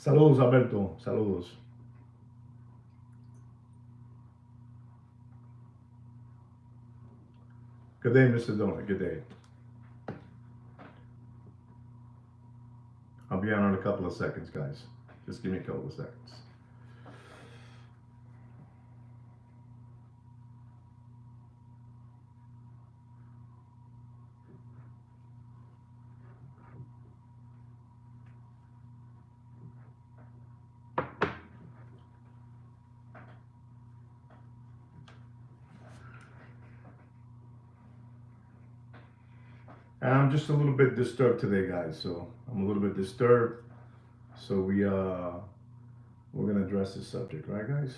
Saludos, Alberto. Saludos. Good day, Mr. Donor. Good day. I'll be on in a couple of seconds, guys. Just give me a couple of seconds. And I'm just a little bit disturbed today, guys. So I'm a little bit disturbed. So we're gonna address this subject, right, guys?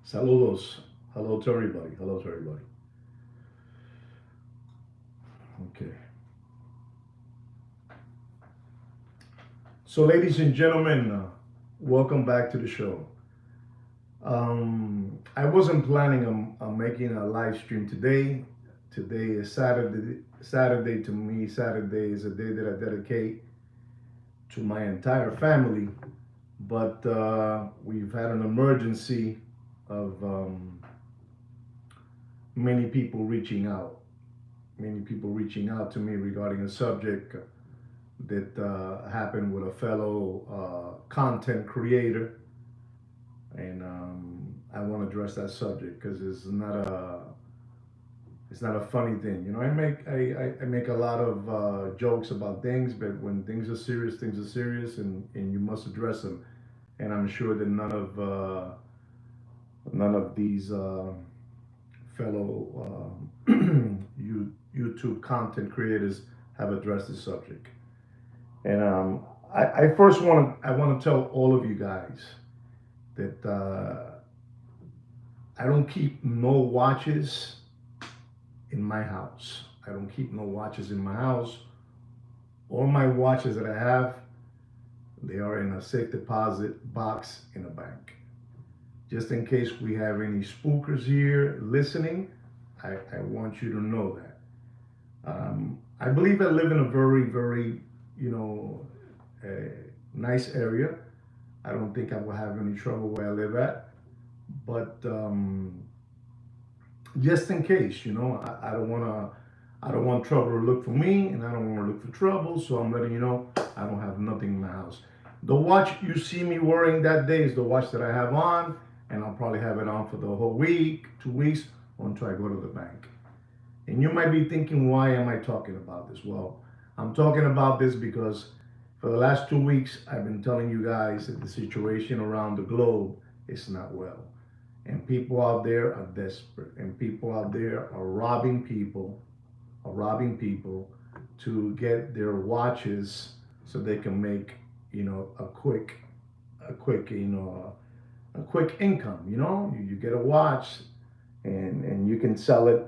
Saludos. Hello to everybody. Hello to everybody. Okay. So, ladies and gentlemen, welcome back to the show. I wasn't planning on making a live stream today. Today is Saturday. Saturday to me, Saturday is a day that I dedicate to my entire family. But we've had an emergency of many people reaching out. Many people reaching out to me regarding a subject that happened with a fellow content creator, and I want to address that subject because it's not a funny thing. You know, I make a lot of jokes about things, but when things are serious, and you must address them. And I'm sure that none of these fellow YouTube content creators have addressed this subject. And I first I want to tell all of you guys that I don't keep no watches in my house. I don't keep no watches in my house. All my watches that I have, they are in a safe deposit box in a bank. Just in case we have any spookers here listening, I want you to know that. I believe I live in a very, you know, nice area. I don't think I will have any trouble where I live at. But just in case, you know, I don't want trouble to look for me, and I don't want to look for trouble. So I'm letting you know I don't have nothing in my house. The watch you see me wearing that day is the watch that I have on, and I'll probably have it on for the whole week, 2 weeks, until I go to the bank. And you might be thinking, why am I talking about this? Well, I'm talking about this because for the last 2 weeks, I've been telling you guys that the situation around the globe is not well. And people out there are desperate. And people out there are robbing people to get their watches so they can make, you know, a quick income. You know, you get a watch and you can sell it,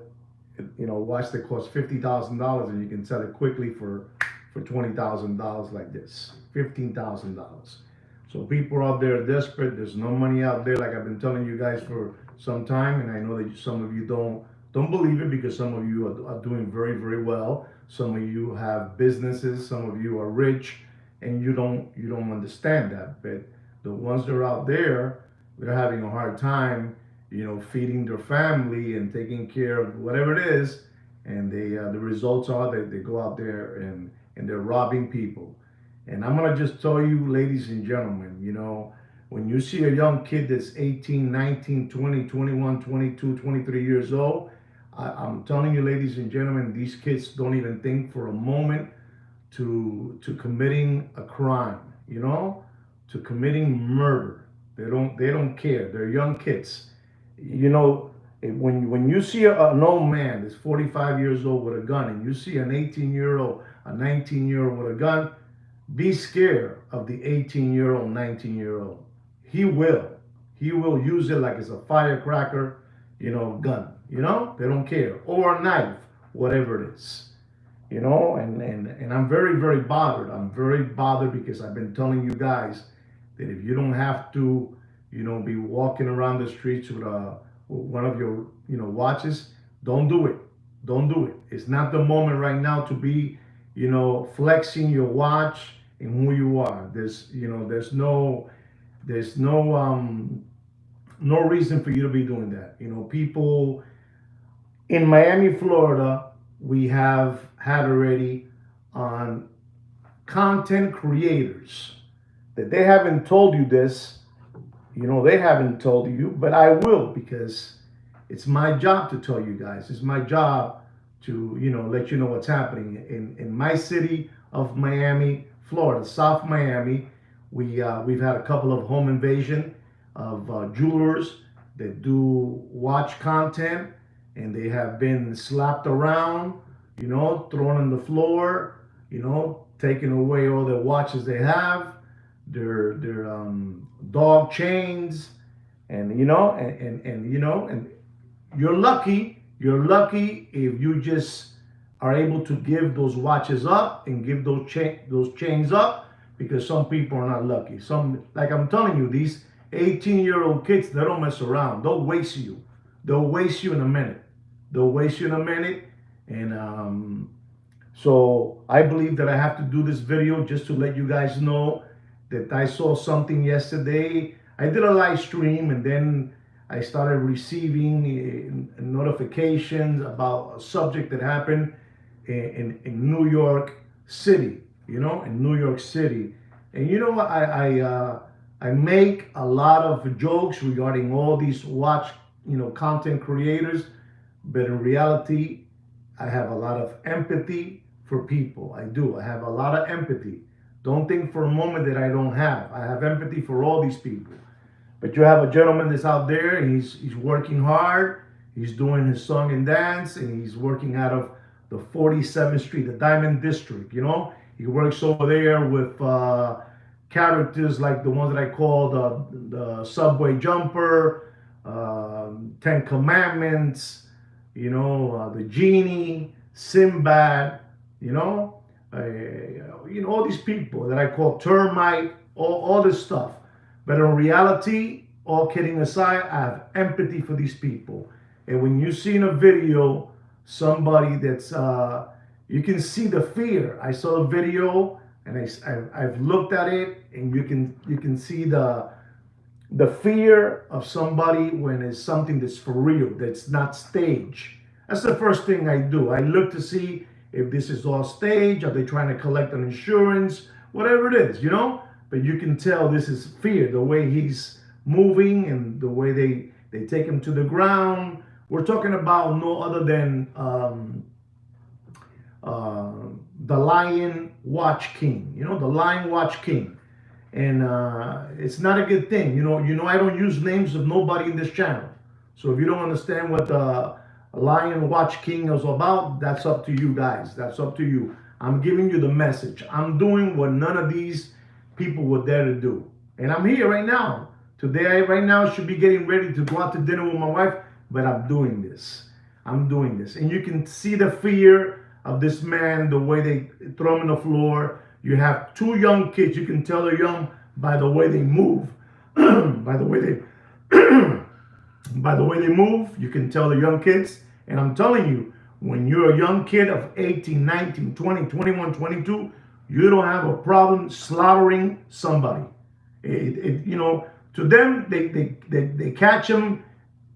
you know, a watch that costs $50,000 and you can sell it quickly for $20,000 like this, $15,000. So people out there are desperate. There's no money out there, like I've been telling you guys for some time, and I know that some of you don't believe it because some of you are doing very well. Some of you have businesses. Some of you are rich, and you don't understand that. But the ones that are out there, they're having a hard time, you know, feeding their family and taking care of whatever it is, and the results are that they go out there and they're robbing people. And I'm gonna just tell you, ladies and gentlemen, you know, when you see a young kid that's 18, 19, 20, 21, 22, 23 years old, I'm telling you, ladies and gentlemen, these kids don't even think for a moment to committing a crime, you know, to committing murder. They don't care. They're young kids. You know, when you see an old man that's 45 years old with a gun, and you see an 18-year-old, a 19-year-old with a gun, be scared of the 18-year-old, 19-year-old. He will. He will use it like it's a firecracker. gun. They don't care, or a knife, whatever it is. And I'm very, very bothered. I'm very bothered because I've been telling you guys that if you don't have to, be walking around the streets with one of your, watches, don't do it. Don't do it. It's not the moment right now to be, flexing your watch and who you are. There's no reason for you to be doing that. People in Miami, Florida, we have had already on content creators that they haven't told you this. They haven't told you, but I will, because it's my job to tell you guys. It's my job to, let you know what's happening in my city of Miami, Florida, South Miami. We've had a couple of home invasion of jewelers that do watch content, and they have been slapped around, thrown on the floor, taking away all the watches they have, their dog chains, and you're lucky if you just are able to give those watches up and give those chains up, because some people are not lucky. Some, like I'm telling you, these 18-year-old kids, they don't mess around. They'll waste you. They'll waste you in a minute. They'll waste you in a minute. And so I believe that I have to do this video just to let you guys know that I saw something yesterday. I did a live stream, and then I started receiving notifications about a subject that happened in New York City, in New York City. And I make a lot of jokes regarding all these watch, content creators, but in reality, I have a lot of empathy for people. I do. I have a lot of empathy. Don't think for a moment that I don't have. I have empathy for all these people. But you have a gentleman that's out there, and he's working hard. He's doing his song and dance, and he's working out of the 47th Street, the Diamond District. He works over there with characters like the ones that I call the Subway Jumper, Ten Commandments, the Genie, Sinbad, all these people that I call Termite, all this stuff. But in reality, all kidding aside, I have empathy for these people. And when you see in a video somebody that's, you can see the fear. I saw the video, and I've looked at it, and you can see the fear of somebody when it's something that's for real, that's not staged. That's the first thing I do. I look to see if this is all staged. Are they trying to collect on insurance? Whatever it is, But you can tell this is fear, the way he's moving and the way they take him to the ground. We're talking about no other than the Lion Watch King, the Lion Watch King. And it's not a good thing. I don't use names of nobody in this channel. So if you don't understand what the Lion Watch King is about, that's up to you guys. That's up to you. I'm giving you the message. I'm doing what none of these people were there to do. And I'm here right now. Today, right now, I should be getting ready to go out to dinner with my wife, but I'm doing this. I'm doing this. And you can see the fear of this man, the way they throw him on the floor. You have two young kids. You can tell they're young by the way they move. by the way they move, you can tell they're young kids. And I'm telling you, when you're a young kid of 18, 19, 20, 21, 22, you don't have a problem slaughtering somebody. To them, they catch them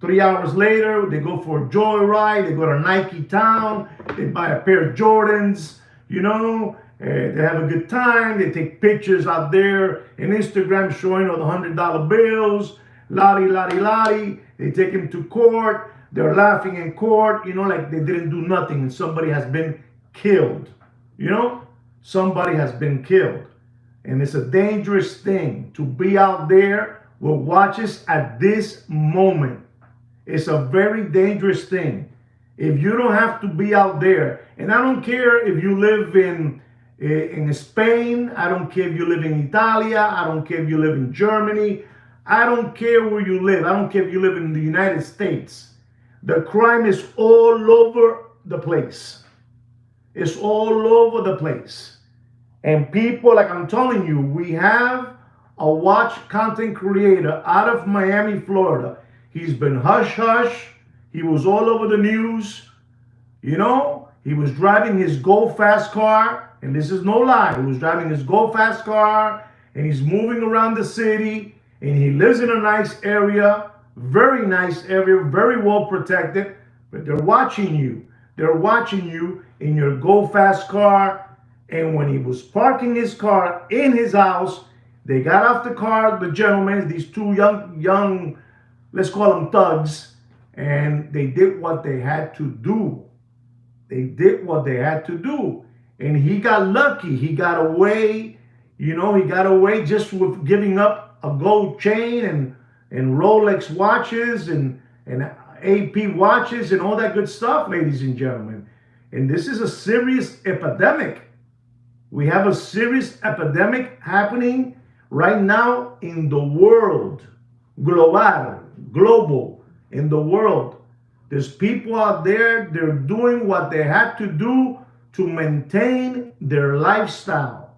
3 hours later. They go for a joyride. They go to Nike Town. They buy a pair of Jordans. They have a good time. They take pictures out there in Instagram showing all the $100 bills. Lottie, lottie, lottie. They take him to court. They're laughing in court, like they didn't do nothing, and somebody has been killed. Somebody has been killed. And it's a dangerous thing to be out there with watches at this moment. It's a very dangerous thing. If you don't have to be out there, and I don't care if you live in Spain, I don't care if you live in Italia, I don't care if you live in Germany, I don't care where you live, I don't care if you live in the United States. The crime is all over the place. It's all over the place. And people, like I'm telling you, we have a watch content creator out of Miami, Florida. He's been hush hush. He was all over the news. You know, he was driving his Go Fast car, and this is no lie. He was driving his Go Fast car, and he's moving around the city, and he lives in a nice area, very nice area, very well protected. But they're watching you. They're watching you in your Go Fast car. And when he was parking his car in his house, they got off the car, the gentlemen, these two young, let's call them thugs, and they did what they had to do. They did what they had to do. And he got lucky. He got away, you know, he got away just with giving up a gold chain and Rolex watches and AP watches and all that good stuff, ladies and gentlemen. And this is a serious epidemic. We have a serious epidemic happening right now in the world, global, in the world. There's people out there, they're doing what they had to do to maintain their lifestyle.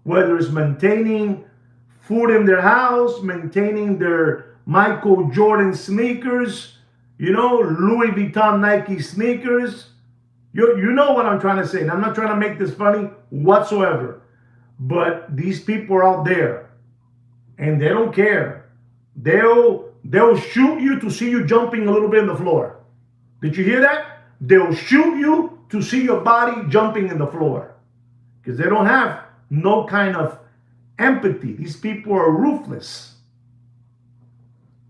Whether it's maintaining food in their house, maintaining their Michael Jordan sneakers, you know, Louis Vuitton Nike sneakers. You know what I'm trying to say. And I'm not trying to make this funny whatsoever. But these people are out there and they don't care. They'll shoot you to see you jumping a little bit in the floor. Did you hear that? They'll shoot you to see your body jumping in the floor. Because they don't have no kind of empathy. These people are ruthless.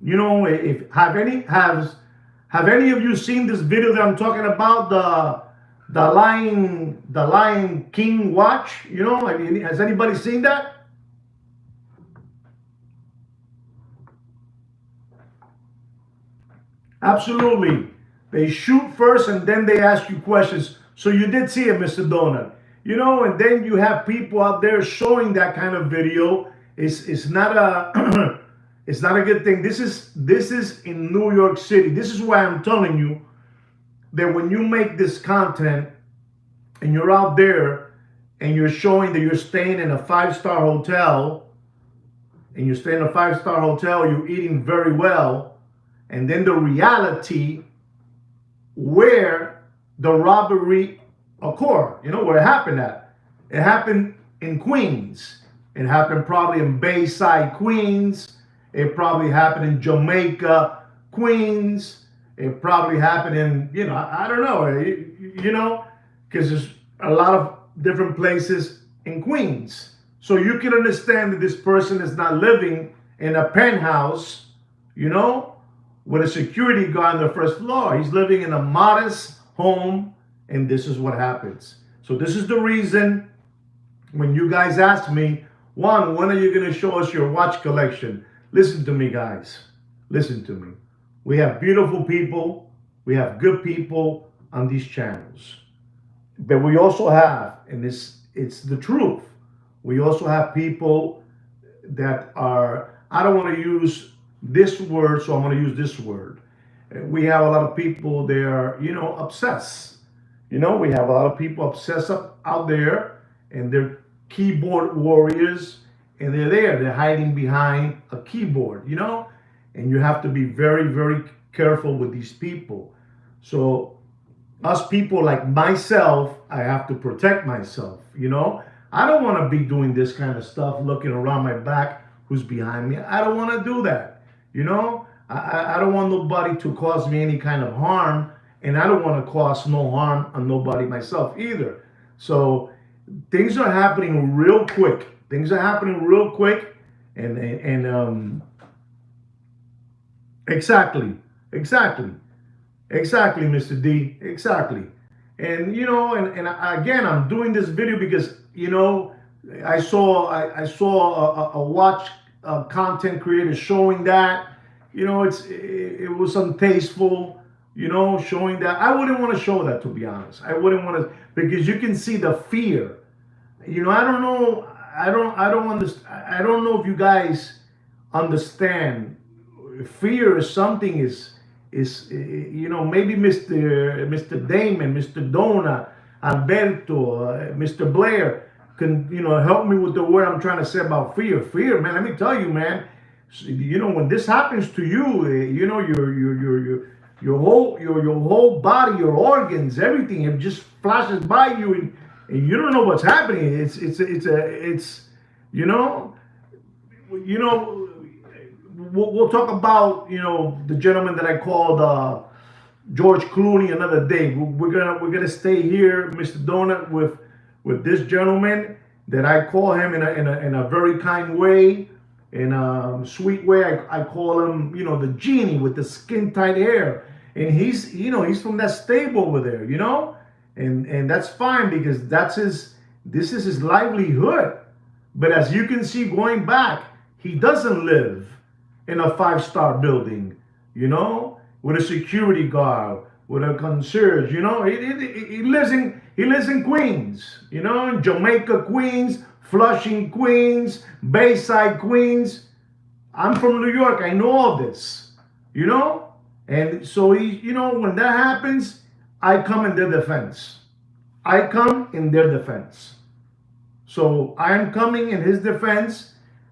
You know, if have any of you seen this video that I'm talking about, the Lion King watch? You know, has anybody seen that? Absolutely. They shoot first and then they ask you questions. So you did see it, Mr. Donut. You know, and then you have people out there showing that kind of video. It's not a it's not a good thing. This is in New York City. This is why I'm telling you that when you make this content and you're out there and you're showing that you're staying in a 5-star hotel and you're staying in a 5-star hotel, you're eating very well, and then the reality where the robbery occurred, you know, where it happened at. It happened in Queens. It happened probably in Bayside, Queens. It probably happened in Jamaica, Queens. It probably happened in, you know, I don't know, you know, because there's a lot of different places in Queens. So you can understand that this person is not living in a penthouse, you know, with a security guard on the first floor. He's living in a modest home, and this is what happens. So this is the reason when you guys ask me, Juan, when are you going to show us your watch collection? Listen to me, guys. Listen to me. We have beautiful people. We have good people on these channels. But we also have, and it's the truth, we also have people that are, I don't want to use this word, so I'm going to use this word. We have a lot of people, they are, you know, obsessed. You know, we have a lot of people obsessed out there, and they're keyboard warriors, and they're hiding behind a keyboard, you know, and you have to be very, very careful with these people. So us people like myself, I have to protect myself, you know. I don't want to be doing this kind of stuff, looking around my back, who's behind me. I don't want to do that, you know. I don't want nobody to cause me any kind of harm, and I don't want to cause no harm on nobody myself either. So things are happening real quick. Things are happening real quick, and exactly, Mr. D, exactly. And you know, and again, I'm doing this video because, you know, I saw a watch content creator showing that, you know, it was untasteful, you know, showing that. I wouldn't want to show that, to be honest. I wouldn't want to, because you can see the fear. You know, I don't know. I don't understand. I don't know if you guys understand. Fear is something is, maybe Mr. Damon, Mr. Dona, Alberto, Mr. Blair can, help me with the word I'm trying to say about fear. Fear, man, let me tell you, man, when this happens to you, your whole body, your organs, everything, it just flashes by you, and you don't know what's happening. It's you know, you know, we'll talk about the gentleman that I called George Clooney another day. We're gonna stay here, Mr. Donut, with this gentleman that I call him in a very kind way, in a sweet way. I call him the genie with the skin tight hair, and he's from that stable over there, and that's fine because this is his livelihood. But as you can see, going back, he doesn't live in a 5-star building, with a security guard, with a concierge. He lives in Queens, in Jamaica, Queens, Flushing, Queens, Bayside, Queens. I'm from New York. I know all this, and so when that happens, I come in their defense. I come in their defense. So I am coming in his defense.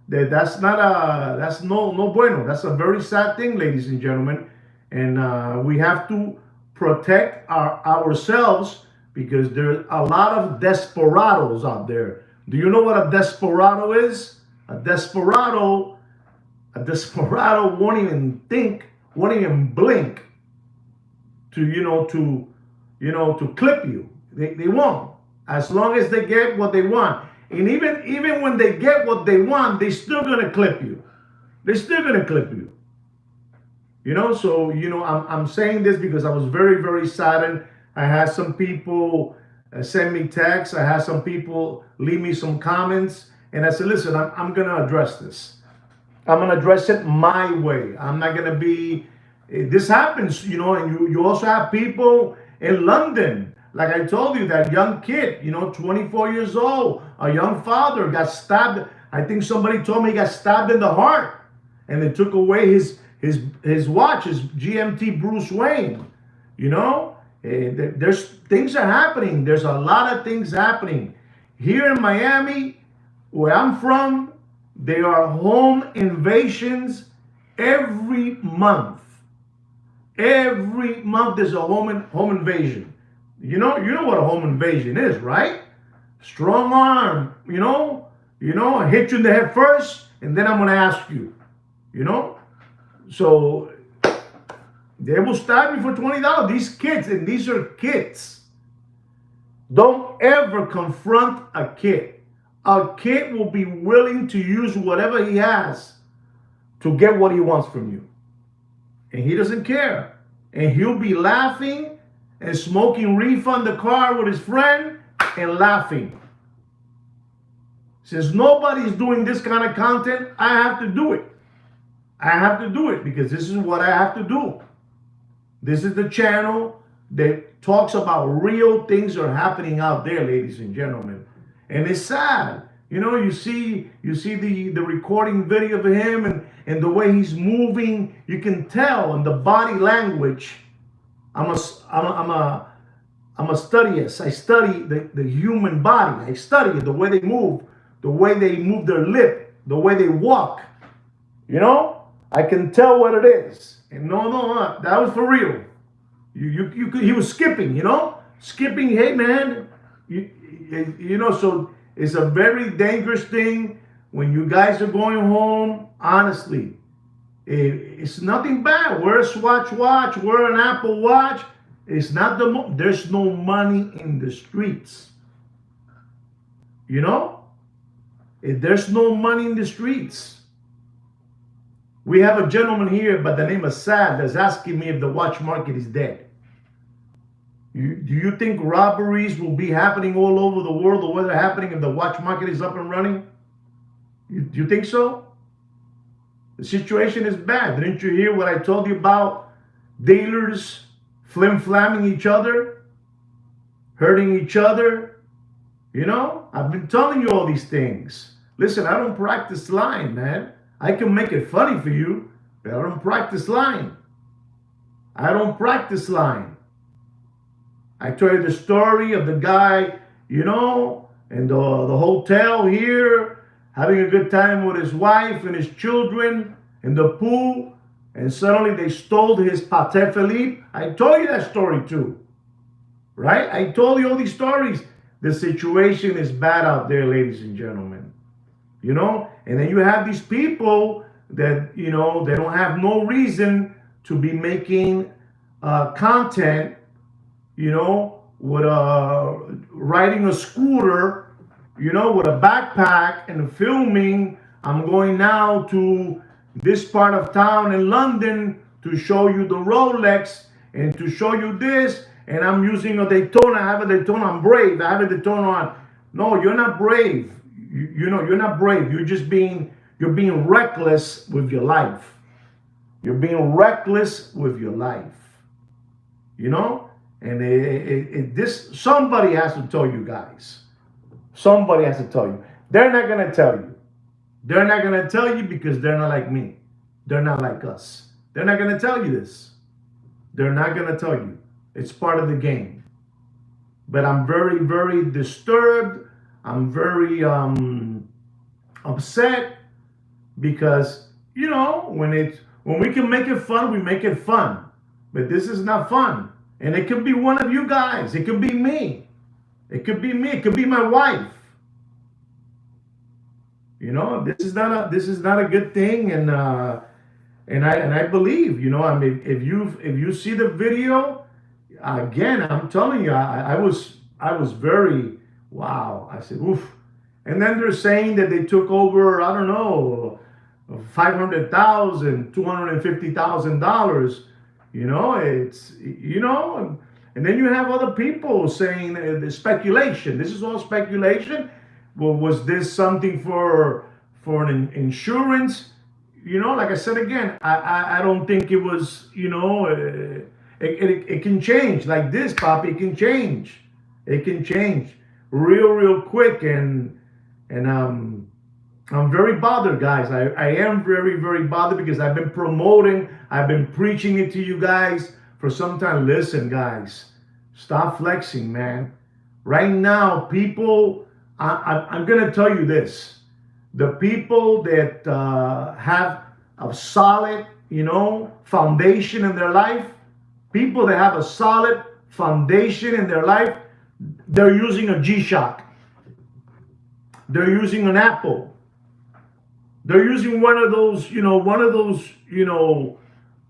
That's no bueno. That's a very sad thing, ladies and gentlemen. And we have to protect ourselves because there's a lot of desperados out there. Do you know what a desperado is? A desperado won't even think, won't even blink to clip you. They won't. As long as they get what they want. And even when they get what they want, they're still gonna clip you. They're still gonna clip you. So I'm saying this because I was very, very saddened. I had some people send me texts. I had some people leave me some comments, and I said, listen, I'm gonna address this. I'm gonna address it my way. I'm not gonna be. This happens, and you also have people in London. Like I told you, that young kid, 24 years old, a young father got stabbed. I think somebody told me he got stabbed in the heart, and they took away his watch, his GMT Bruce Wayne. There's things are happening. There's a lot of things happening here in Miami, where I'm from. There are home invasions every month. Every month there's a home invasion. You know what a home invasion is, right? Strong arm, I hit you in the head first, and then I'm gonna ask you, So they will stab you for $20. These kids, and these are kids. Don't ever confront a kid. A kid will be willing to use whatever he has to get what he wants from you. And he doesn't care. And he'll be laughing and smoking reefer in the car with his friend and laughing. Since nobody's doing this kind of content, I have to do it. I have to do it because this is what I have to do. This is the channel that talks about real things that are happening out there, ladies and gentlemen. And it's sad. You see the recording video of him and the way he's moving. You can tell in the body language. I'm a studiist. I study the human body. I study it, the way they move their lip, the way they walk. I can tell what it is. And no, that was for real. He was skipping, skipping. Hey man, So it's a very dangerous thing when you guys are going home. Honestly, it's nothing bad. Wear a Swatch watch, wear an Apple watch. It's not there's no money in the streets. There's no money in the streets. We have a gentleman here by the name of Sad that's asking me if the watch market is dead. Do you think robberies will be happening all over the world the way they're happening if the watch market is up and running? Do you think so? The situation is bad. Didn't you hear what I told you about dealers flim-flamming each other, hurting each other? I've been telling you all these things. Listen, I don't practice lying, man. I can make it funny for you, but I don't practice lying. I don't practice lying. I tell you the story of the guy, in the hotel here, having a good time with his wife and his children in the pool, and suddenly they stole his Patek Philippe. I told you that story too, right? I told you all these stories. The situation is bad out there, ladies and gentlemen. And then you have these people that they don't have no reason to be making content, with riding a scooter, with a backpack and filming. I'm going now to this part of town in London to show you the Rolex and to show you this, and I'm using a Daytona. I have a Daytona. I'm brave. I have a Daytona on. No, you're not brave. You're not brave. You're being reckless with your life. You're being reckless with your life. You know, and this somebody has to tell you guys. Somebody has to tell you. They're not gonna tell you. They're not gonna tell you because they're not like me. They're not like us. They're not gonna tell you this. They're not gonna tell you. It's part of the game. But I'm very, very disturbed. I'm very upset because when we can make it fun, we make it fun. But this is not fun. And it could be one of you guys. It could be me. It could be me. It could be my wife. This is not a good thing. And I believe, I mean, if you see the video, again, I'm telling you, I was very wow. I said, oof. And then they're saying that they took over, I don't know, $500,000, $250,000. And then you have other people saying the speculation. This is all speculation. Well, was this something for an insurance? Like I said again, I don't think it was. It can change like this, Poppy. It can change. It can change real quick, and I'm very bothered, guys. I am very, very bothered because I've been promoting, I've been preaching it to you guys for some time. Listen, guys, stop flexing, man. Right now, people, I'm going to tell you this. The people that have a solid, foundation in their life, people that have a solid foundation in their life, they're using a G-Shock. They're using an Apple. They're using one of those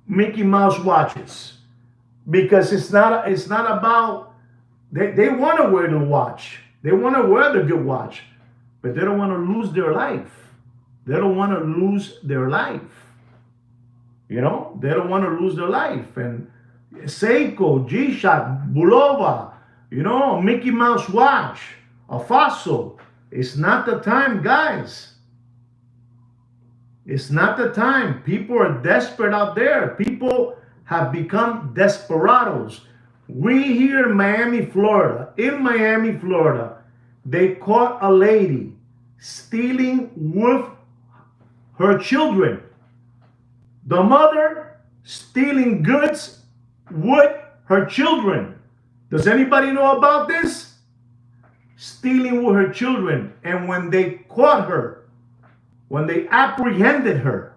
Mickey Mouse watches, because it's not about they want to wear the watch. They want to wear the good watch, but they don't want to lose their life. They don't want to lose their life. They don't want to lose their life. And Seiko, G-Shock, Bulova, Mickey Mouse watch, a Fossil. It's not the time, guys. It's not the time. People are desperate out there. People have become desperados. We here in Miami, Florida, they caught a lady stealing with her children. The mother stealing goods with her children. Does anybody know about this? Stealing with her children. And when they caught her, when they apprehended her,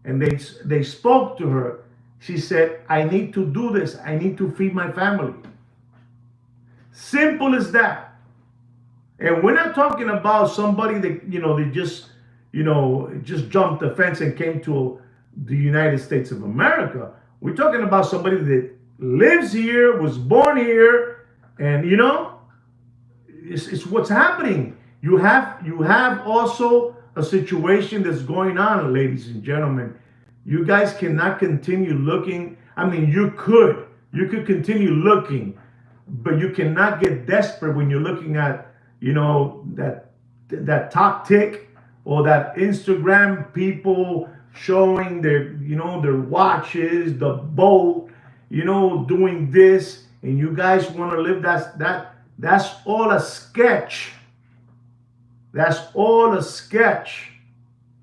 and they spoke to her, she said, I need to do this. I need to feed my family. Simple as that. And we're not talking about somebody that, they just jumped the fence and came to the United States of America. We're talking about somebody that lives here, was born here, and, it's what's happening. You have also a situation that's going on, ladies and gentlemen. You guys cannot continue looking. I mean, you could continue looking, but you cannot get desperate when you're looking at, that tactic or that Instagram people showing their, their watches, the boat, doing this, and you guys want to live. That's all a sketch. That's all a sketch.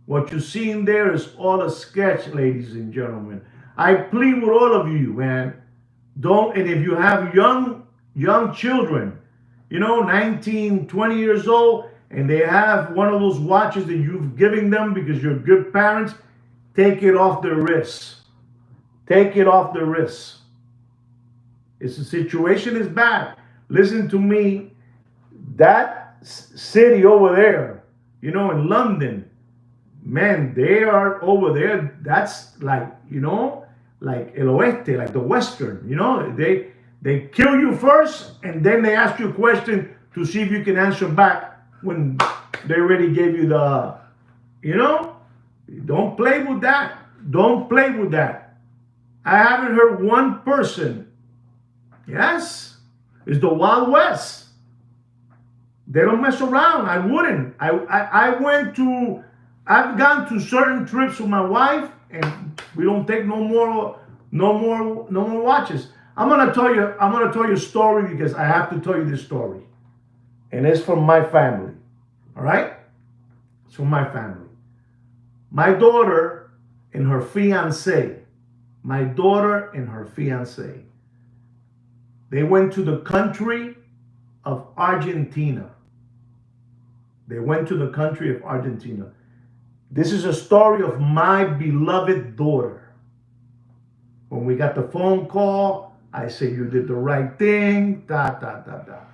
What you see in there is all a sketch, ladies and gentlemen. I plead with all of you, man. Don't, and if you have young children, 19, 20 years old, and they have one of those watches that you've given them because you're good parents, take it off their wrists. Take it off their wrists. It's the situation is bad. Listen to me. That city over there, in London, man, they are over there. That's like, like El Oeste, like the Western, they kill you first and then they ask you a question to see if you can answer back when they already gave you the, don't play with that. Don't play with that. I haven't heard one person. Yes, it's the Wild West. They don't mess around. I wouldn't. I've gone to certain trips with my wife, and we don't take no more watches. I'm gonna tell you a story because I have to tell you this story, and it's from my family. All right, it's from my family. My daughter and her fiance. My daughter and her fiance. They went to the country of Argentina. They went to the country of Argentina. This is a story of my beloved daughter. When we got the phone call, I said, you did the right thing, Her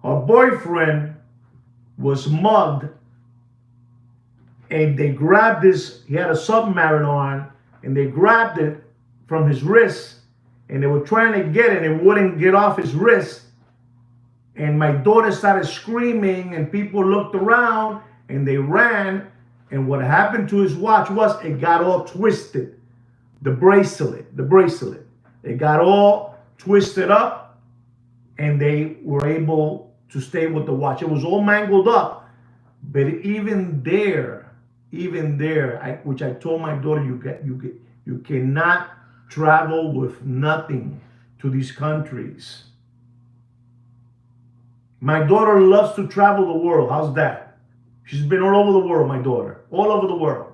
boyfriend was mugged, and they grabbed this, he had a submarine on, and they grabbed it from his wrist, and they were trying to get it, and it wouldn't get off his wrist. And my daughter started screaming, and people looked around, and they ran. And what happened to his watch was it got all twisted. The bracelet. It got all twisted up, and they were able to stay with the watch. It was all mangled up. But even there, which I told my daughter, you cannot travel with nothing to these countries. My daughter loves to travel the world. How's that? She's been all over the world, my daughter. All over the world.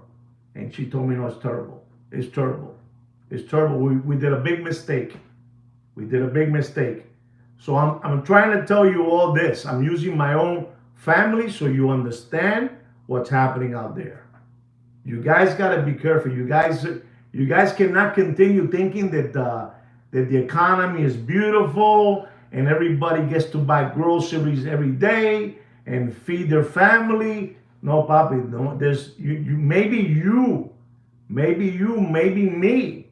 And she told me, no, it's terrible. It's terrible. It's terrible. We did a big mistake. We did a big mistake. So I'm trying to tell you all this. I'm using my own family so you understand what's happening out there. You guys got to be careful. You guys cannot continue thinking that the economy is beautiful and everybody gets to buy groceries every day and feed their family. No, papi, no. There's maybe me,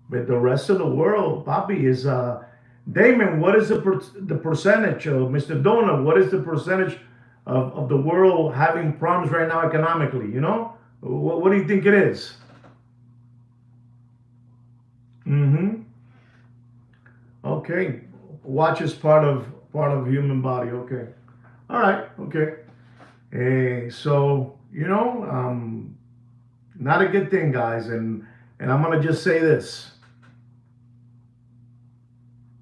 but the rest of the world, papi, is Damon. What is the percentage of Mr. Donut? What is the percentage of the world having problems right now economically? What do you think it is? Okay. Watch is part of human body. Okay. All right. Okay. So not a good thing, guys. And I'm gonna just say this.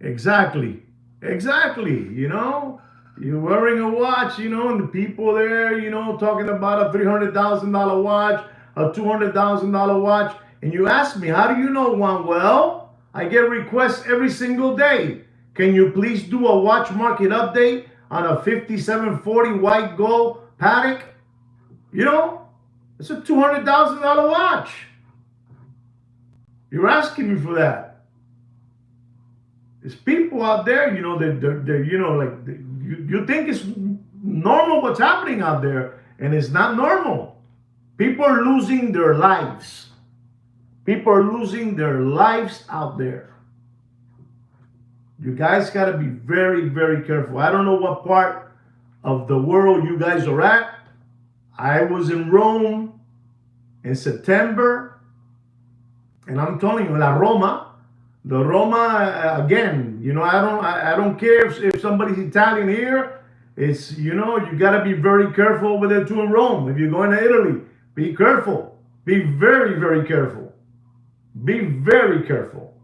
Exactly. You're wearing a watch, and the people there, talking about a $300,000 watch, a $200,000 watch, and you ask me, how do you know one? Well, I get requests every single day. Can you please do a watch market update on a 5740 white gold Patek? It's a $200,000 watch. You're asking me for that. There's people out there, they're you think it's normal what's happening out there, and it's not normal. People are losing their lives. People are losing their lives out there. You guys got to be very, very careful. I don't know what part of the world you guys are at. I was in Rome in September, and I'm telling you, La Roma. The Roma, again, I don't care if somebody's Italian here. It's, you got to be very careful over there too in Rome. If you're going to Italy, be careful. Be very, very careful. Be very careful.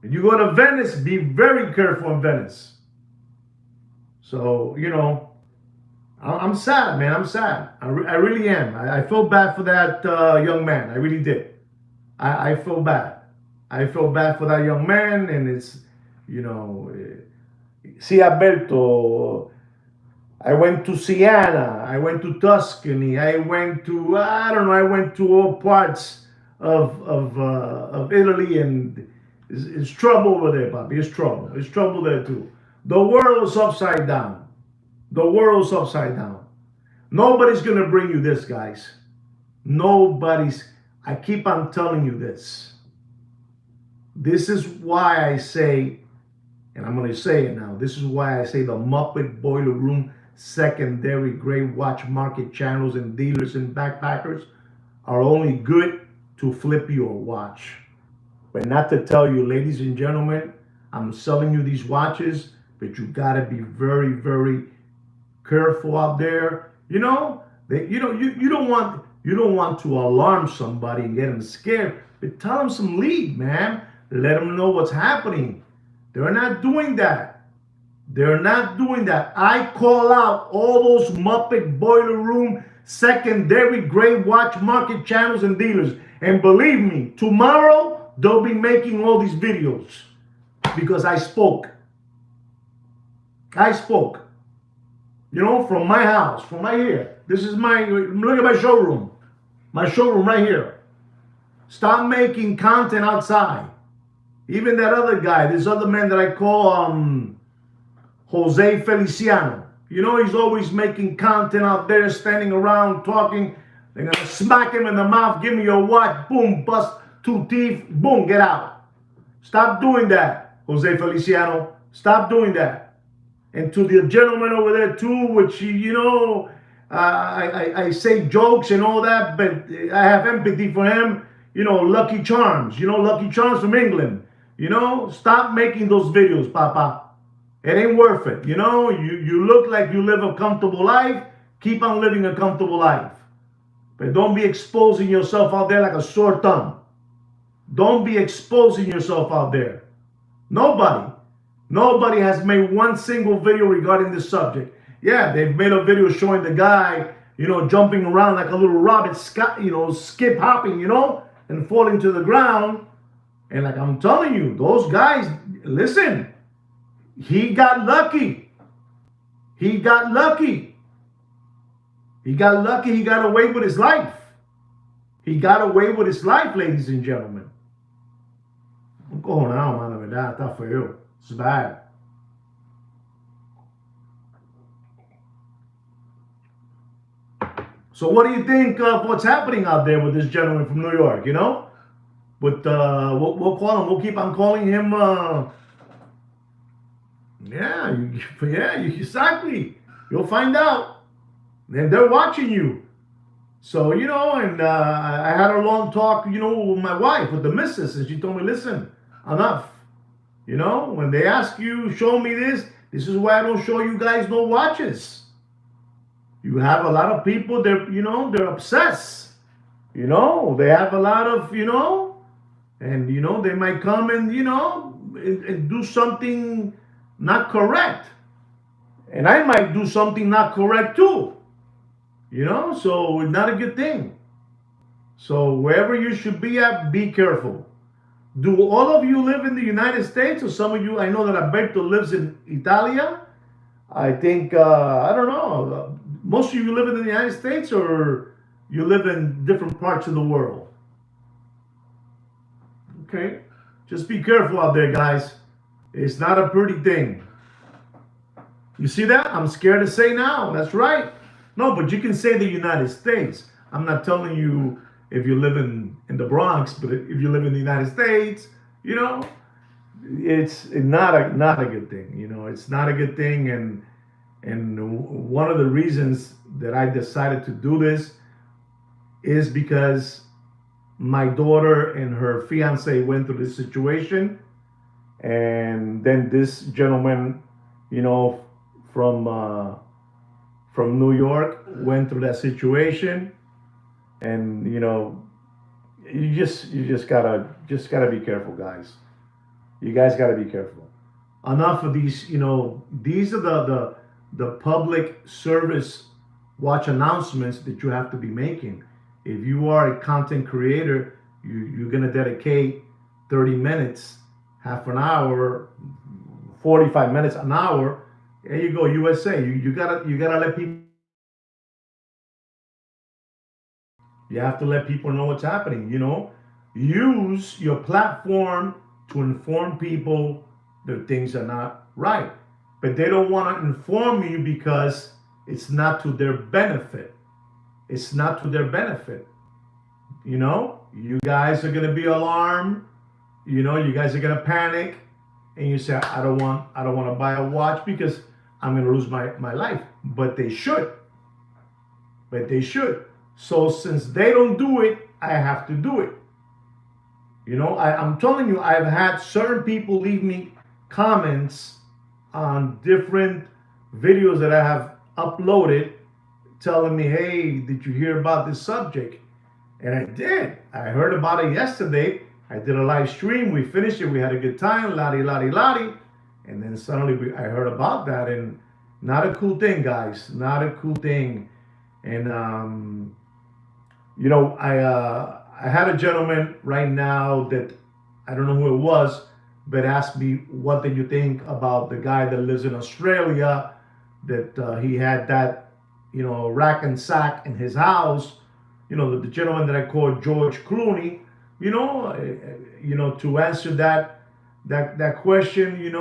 If you go to Venice, be very careful in Venice. So, I'm sad, man. I'm sad. I really am. I feel bad for that young man. I really did. I feel bad. I feel bad for that young man, and it's, you know, see, Alberto, I went to Siena, I went to Tuscany, I went to, I don't know, I went to all parts of Italy, and it's trouble over there, Bobby. It's trouble. It's trouble there too. The world is upside down. The world's upside down. Nobody's gonna bring you this, guys. Nobody's. I keep on telling you this. This is why I say, and I'm gonna say it now. This is why I say the Muppet Boiler Room secondary gray watch market channels and dealers and backpackers are only good to flip you a watch. But not to tell you, ladies and gentlemen, I'm selling you these watches, but you gotta be very, very careful out there. You don't want to alarm somebody and get them scared, but tell them some lead, man. Let them know what's happening. They're not doing that. They're not doing that. I call out all those Muppet Boiler Room secondary gray watch market channels and dealers. And believe me, tomorrow they'll be making all these videos because I spoke. I spoke. From my house, from right here. This is look at my showroom. My showroom right here. Stop making content outside. Even that other guy, this other man that I call Jose Feliciano. He's always making content out there, standing around, talking. They're going to smack him in the mouth, give me your watch, boom, bust 2 teeth, boom, get out. Stop doing that, Jose Feliciano. Stop doing that. And to the gentleman over there too, which, I say jokes and all that, but I have empathy for him. Lucky Charms. Lucky Charms from England. Stop making those videos, Papa. It ain't worth it. You look like you live a comfortable life. Keep on living a comfortable life. But don't be exposing yourself out there like a sore thumb. Don't be exposing yourself out there. Nobody has made one single video regarding this subject. Yeah, they've made a video showing the guy, jumping around like a little rabbit, skip hopping, and falling to the ground. And like I'm telling you, those guys, listen, he got lucky. He got lucky. He got lucky. He got away with his life. He got away with his life, ladies and gentlemen. Un cojonado, man, la verdad, está feo. It's bad. So what do you think of what's happening out there with this gentleman from New York, But we'll call him. We'll keep on calling him. Exactly. You'll find out. And they're watching you. So, and I had a long talk, with my wife, with the missus, and she told me, listen, enough. When they ask you, show me this is why I don't show you guys no watches. You have a lot of people, they're obsessed. They have a lot of, and, they might come and, and do something not correct. And I might do something not correct too. So it's not a good thing. So wherever you should be at, be careful. Do all of you live in the United States, or some of you? I know that Alberto lives in Italia. I think, I don't know, most of you live in the United States, or you live in different parts of the world? Okay, just be careful out there, guys. It's not a pretty thing. You see that? I'm scared to say now. That's right. No, but you can say the United States. I'm not telling you if you live in the Bronx, but if you live in the United States, it's not a good thing. It's not a good thing. And one of the reasons that I decided to do this is because my daughter and her fiance went through this situation, and then this gentleman, from New York went through that situation, and you just gotta be careful, guys. You guys gotta be careful. Enough of these. These are the public service watch announcements that you have to be making. If you are a content creator, you're gonna dedicate 30 minutes, half an hour, 45 minutes, an hour. There you go, USA. You gotta let people. You have to let people know what's happening. Use your platform to inform people that things are not right, but they don't want to inform you because it's not to their benefit. It's not to their benefit. You guys are gonna be alarmed. You guys are gonna panic, and you say, I don't want to buy a watch because I'm gonna lose my life. But they should. But they should. So since they don't do it, I have to do it. I'm telling you, I've had certain people leave me comments on different videos that I have uploaded telling me, hey, did you hear about this subject? And I did. I heard about it yesterday. I did a live stream. We finished it. We had a good time. Lottie, lottie, lottie. And then suddenly I heard about that. And not a cool thing, guys. Not a cool thing. And, I had a gentleman right now that I don't know who it was, but asked me, what did you think about the guy that lives in Australia, that he had that, rack and sack in his house, the gentleman that I call George Clooney, to answer that question,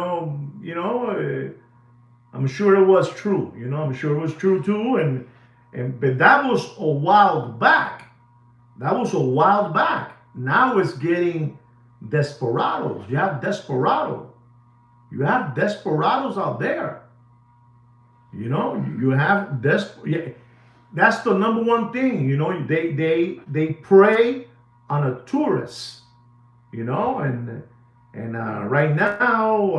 I'm sure it was true. I'm sure it was true too, but that was a while back. That was a while back. Now it's getting desperados. You have desperados out there. You have that's the number one thing. They prey on a tourist. And right now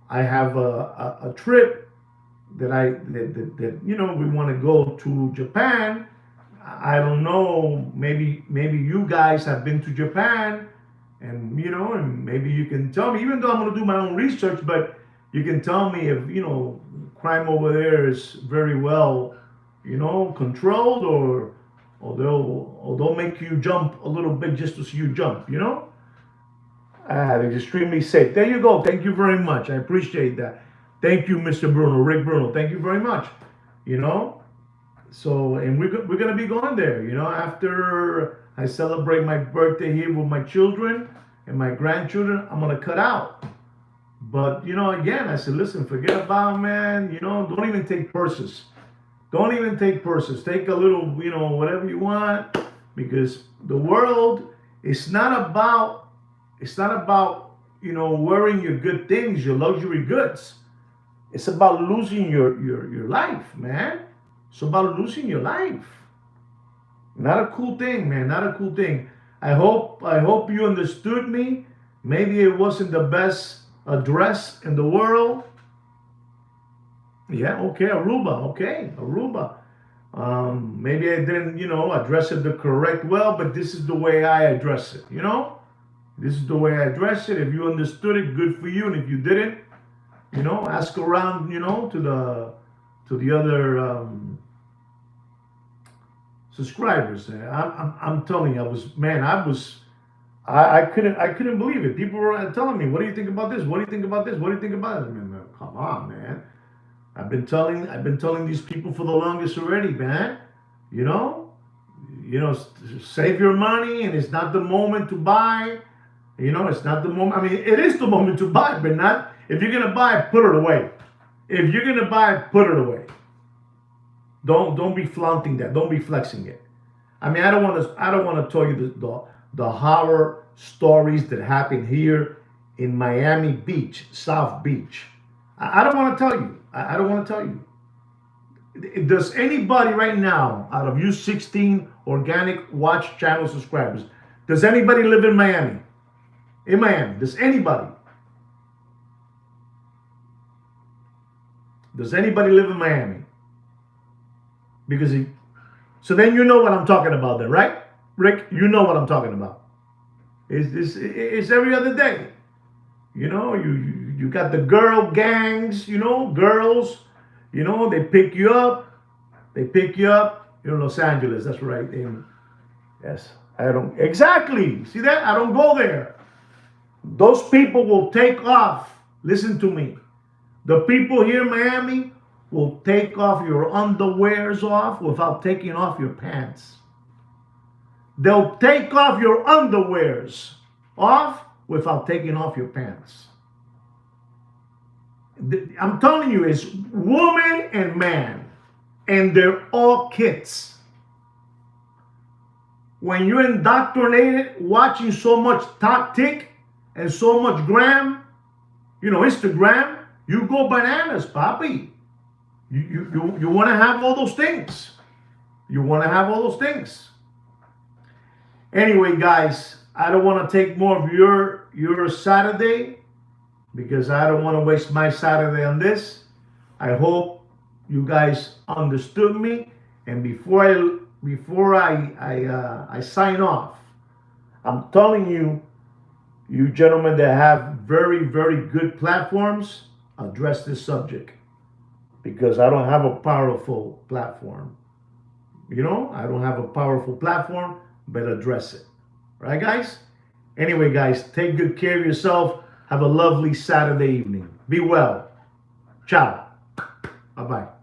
I have a trip that we want to go to Japan. I don't know. Maybe you guys have been to Japan, and and maybe you can tell me. Even though I'm going to do my own research, but you can tell me if crime over there is very well, controlled, or they'll make you jump a little bit just to see you jump. They're extremely safe. There you go. Thank you very much. I appreciate that. Thank you, Mr. Bruno, Rick Bruno. Thank you very much. So, and we're gonna be going there. After I celebrate my birthday here with my children and my grandchildren, I'm gonna cut out. But again, I said, listen, forget about it, man. Don't even take purses. Don't even take purses. Take a little, whatever you want, because the world is not about. It's not about wearing your good things, your luxury goods. It's about losing your life, man. It's about losing your life. Not a cool thing, man. Not a cool thing. I hope you understood me. Maybe it wasn't the best address in the world. Yeah, okay, Aruba. Okay, Aruba. Maybe I didn't, address it the correct well, but this is the way I address it. This is the way I address it. If you understood it, good for you. And if you didn't, ask around, to the other subscribers. I'm telling you, I couldn't believe it. People were telling me, "What do you think about this? What do you think about this? What do you think about this?" I mean, come on, man. I've been telling these people for the longest already, man. Save your money, and it's not the moment to buy. It's not the moment. I mean, it is the moment to buy, but not if you're gonna buy, put it away. If you're gonna buy, put it away. Don't be flaunting that. Don't be flexing it. I mean, I don't want to tell you the horror stories that happen here in Miami Beach, South Beach. I don't want to tell you. I don't want to tell you. Does anybody right now, out of you 16 organic watch channel subscribers, does anybody live in Miami? In Miami, does anybody? Does anybody live in Miami? Because so then you know what I'm talking about then, right? Rick, you know what I'm talking about. It's every other day. You got the girl gangs, girls, they pick you up, They pick you up. You're in Los Angeles. That's right, Amy. Yes. I don't. Exactly. See that? I don't go there. Those people will take off. Listen to me. The people here in Miami will take off your underwears off without taking off your pants. They'll take off your underwears off without taking off your pants. I'm telling you, it's woman and man, and they're all kids. When you're indoctrinated watching so much top tick and so much gram, Instagram, you go bananas, papi. You want to have all those things. You want to have all those things. Anyway, guys, I don't want to take more of your Saturday because I don't want to waste my Saturday on this. I hope you guys understood me. And before I sign off, I'm telling you, you gentlemen that have very, very good platforms, address this subject because I don't have a powerful platform. I don't have a powerful platform, but address it. Right, guys? Anyway, guys, take good care of yourself. Have a lovely Saturday evening. Be well. Ciao. Bye-bye.